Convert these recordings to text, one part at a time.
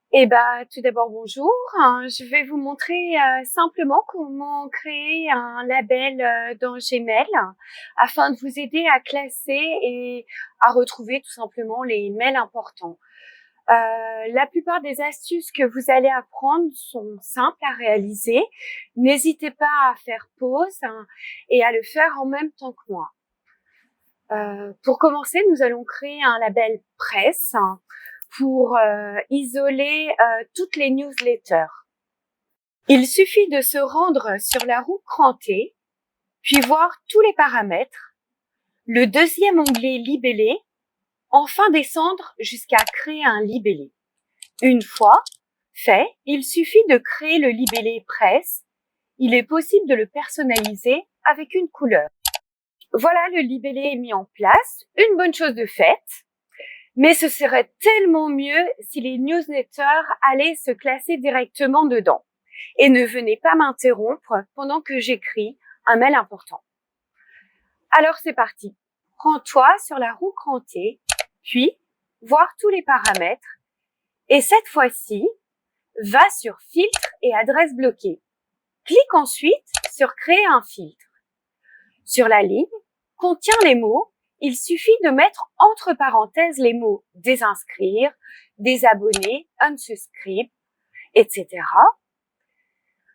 Tout d'abord, bonjour. Je vais vous montrer simplement comment créer un label dans Gmail afin de vous aider à classer et à retrouver tout simplement les mails importants. La plupart des astuces que vous allez apprendre sont simples à réaliser. N'hésitez pas à faire pause et à le faire en même temps que moi. Pour commencer, nous allons créer un label presse pour isoler toutes les newsletters. Il suffit de se rendre sur la roue crantée, puis voir tous les paramètres, le deuxième onglet libellé, enfin descendre jusqu'à créer un libellé. Une fois fait, il suffit de créer le libellé presse. Il est possible de le personnaliser avec une couleur. Voilà, le libellé est mis en place, une bonne chose de faite. Mais ce serait tellement mieux si les newsletters allaient se classer directement dedans. Et ne venez pas m'interrompre pendant que j'écris un mail important. Alors c'est parti. Rends-toi sur la roue crantée, puis voir tous les paramètres. Et cette fois-ci, va sur filtre et adresse bloquée. Clique ensuite sur créer un filtre. Sur la ligne contient les mots. Il suffit de mettre entre parenthèses les mots désinscrire, désabonner, unsubscribe, etc.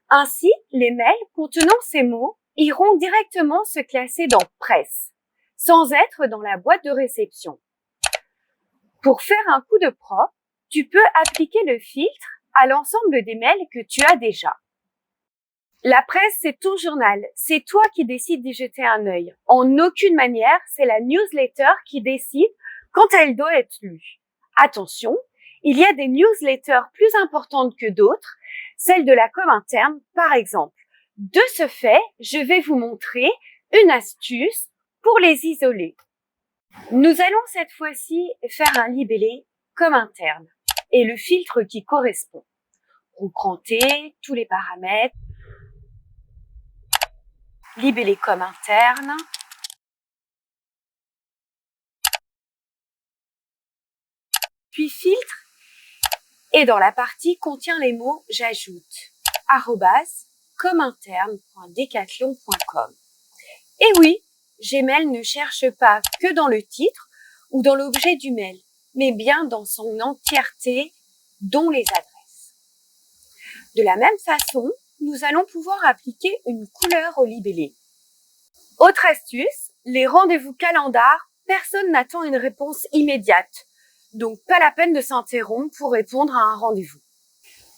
Ainsi, les mails contenant ces mots iront directement se classer dans presse, sans être dans la boîte de réception. Pour faire un coup de propre, tu peux appliquer le filtre à l'ensemble des mails que tu as déjà. La presse, c'est ton journal. C'est toi qui décides d'y jeter un œil. En aucune manière, c'est la newsletter qui décide quand elle doit être lue. Attention, il y a des newsletters plus importantes que d'autres, celles de la com interne, par exemple. De ce fait, je vais vous montrer une astuce pour les isoler. Nous allons cette fois-ci faire un libellé com interne et le filtre qui correspond. Roue crantée, tous les paramètres, libellé com interne. Puis filtre et dans la partie contient les mots j'ajoute @cominterne.decathlon.com. Et oui, Gmail ne cherche pas que dans le titre ou dans l'objet du mail, mais bien dans son entièreté, dont les adresses. De la même façon, nous allons pouvoir appliquer une couleur au libellé. Autre astuce, les rendez-vous calendar, personne n'attend une réponse immédiate. Donc, pas la peine de s'interrompre pour répondre à un rendez-vous.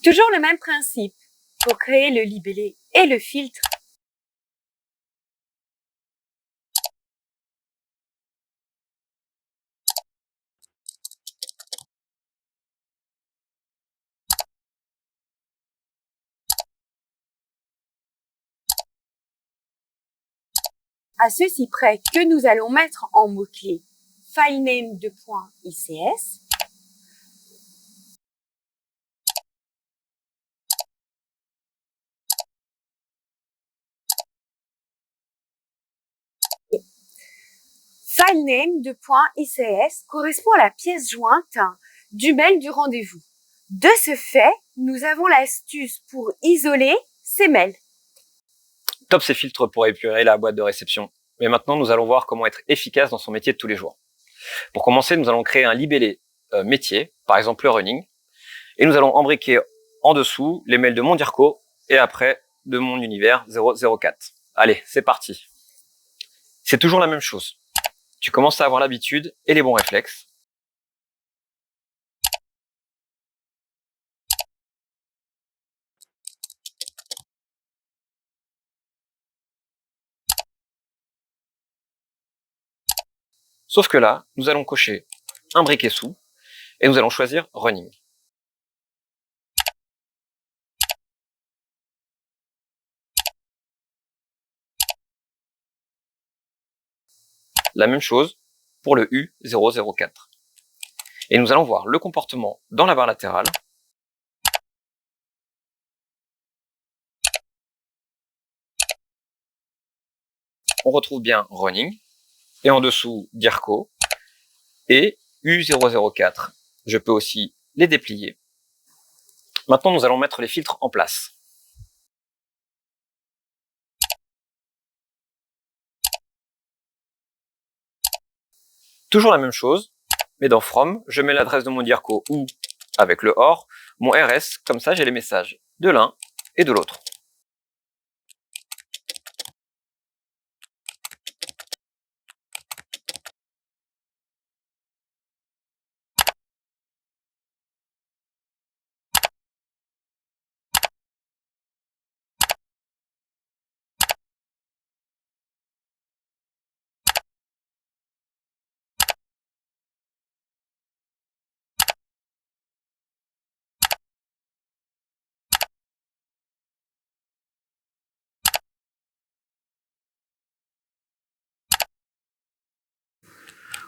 Toujours le même principe pour créer le libellé et le filtre. À ceci près que nous allons mettre en mot-clé filename2.ics, filename2.ics correspond à la pièce jointe du mail du rendez-vous. De ce fait, nous avons l'astuce pour isoler ces mails. Top ces filtres pour épurer la boîte de réception. Mais maintenant, nous allons voir comment être efficace dans son métier de tous les jours. Pour commencer, nous allons créer un libellé métier, par exemple le running, et nous allons embriquer en dessous les mails de mon DIRCO et après de mon univers 004. Allez, c'est parti. C'est toujours la même chose. Tu commences à avoir l'habitude et les bons réflexes. Sauf que là, nous allons cocher un briquet sous et nous allons choisir running. La même chose pour le U004. Et nous allons voir le comportement dans la barre latérale. On retrouve bien running et en dessous DIRCO et U004. Je peux aussi les déplier Maintenant, nous allons mettre les filtres en place. Toujours la même chose, mais dans From, je mets l'adresse de mon DIRCO ou, avec le OR, mon RS, comme ça j'ai les messages de l'un et de l'autre.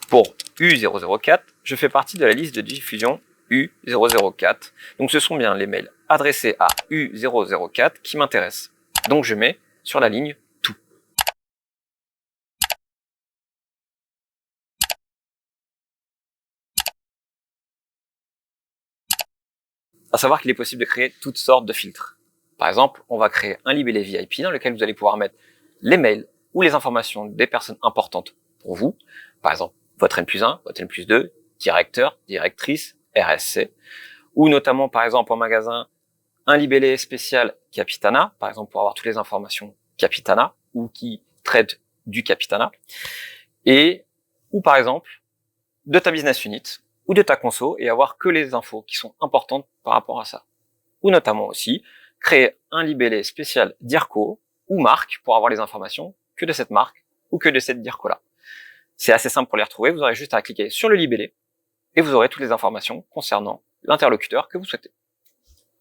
Pour U004, je fais partie de la liste de diffusion U004. Donc ce sont bien les mails adressés à U004 qui m'intéressent. Donc je mets sur la ligne tout. À savoir qu'il est possible de créer toutes sortes de filtres. Par exemple, on va créer un libellé VIP dans lequel vous allez pouvoir mettre les mails ou les informations des personnes importantes pour vous. Par exemple, votre N+1, votre N+2, directeur, directrice, RSC. Ou notamment, par exemple, en magasin, un libellé spécial Capitana, par exemple, pour avoir toutes les informations Capitana, ou qui traitent du Capitana. Ou par exemple, de ta business unit, ou de ta conso, et avoir que les infos qui sont importantes par rapport à ça. Ou notamment aussi, créer un libellé spécial DIRCO ou marque pour avoir les informations que de cette marque ou que de cette DIRCO-là. C'est assez simple pour les retrouver, vous aurez juste à cliquer sur le libellé et vous aurez toutes les informations concernant l'interlocuteur que vous souhaitez.